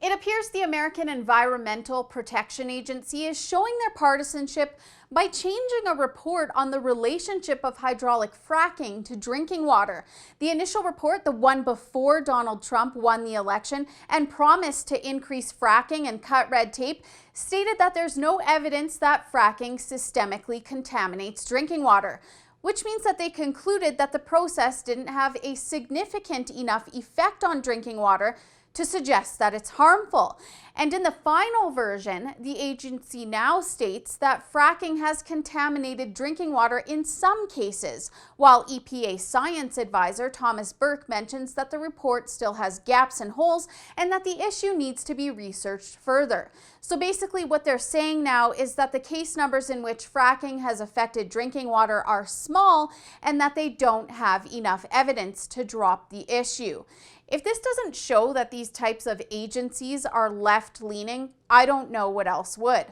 It appears the American Environmental Protection Agency is showing their partisanship by changing a report on the relationship of hydraulic fracking to drinking water. The initial report, the one before Donald Trump won the election and promised to increase fracking and cut red tape, stated that there's no evidence that fracking systemically contaminates drinking water, which means that they concluded that the process didn't have a significant enough effect on drinking water to suggest that it's harmful. And in the final version, the agency now states that fracking has contaminated drinking water in some cases, while EPA science advisor Thomas Burke mentions that the report still has gaps and holes and that the issue needs to be researched further. So basically what they're saying now is that the case numbers in which fracking has affected drinking water are small and that they don't have enough evidence to drop the issue. If this doesn't show that these types of agencies are left-leaning, I don't know what else would.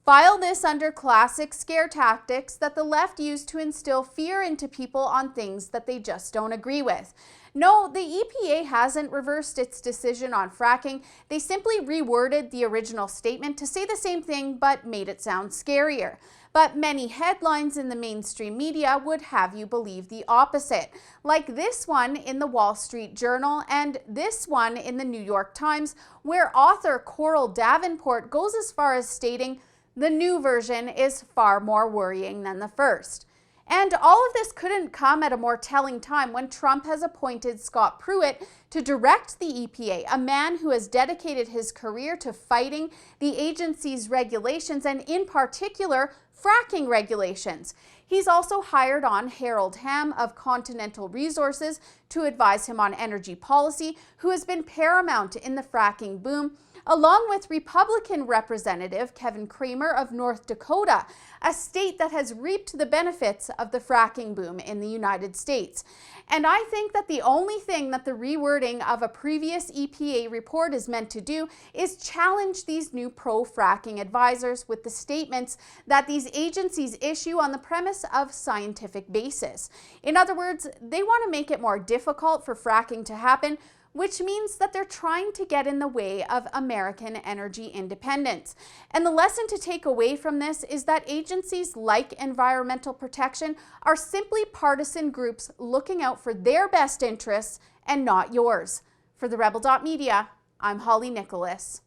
File this under classic scare tactics that the left use to instill fear into people on things that they just don't agree with. No, the EPA hasn't reversed its decision on fracking. They simply reworded the original statement to say the same thing but made it sound scarier. But many headlines in the mainstream media would have you believe the opposite, like this one in the Wall Street Journal and this one in the New York Times, where author Coral Davenport goes as far as stating the new version is far more worrying than the first. And all of this couldn't come at a more telling time when Trump has appointed Scott Pruitt to direct the EPA, a man who has dedicated his career to fighting the agency's regulations and in particular fracking regulations. He's also hired on Harold Hamm of Continental Resources to advise him on energy policy, who has been paramount in the fracking boom, along with Republican Representative Kevin Cramer of North Dakota, a state that has reaped the benefits of the fracking boom in the United States. And I think that the only thing that the rewording of a previous EPA report is meant to do is challenge these new pro-fracking advisors with the statements that these agencies issue on the premise of scientific basis. In other words, they want to make it more difficult for fracking to happen, which means that they're trying to get in the way of American energy independence. And the lesson to take away from this is that agencies like environmental protection are simply partisan groups looking out for their best interests and not yours. For the Rebel.media, I'm Holly Nicholas.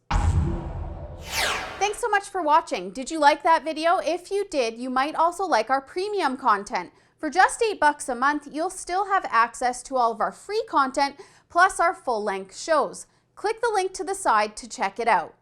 Thanks so much for watching. Did you like that video? If you did, you might also like our premium content. For just $8 a month, you'll still have access to all of our free content, plus our full-length shows. Click the link to the side to check it out.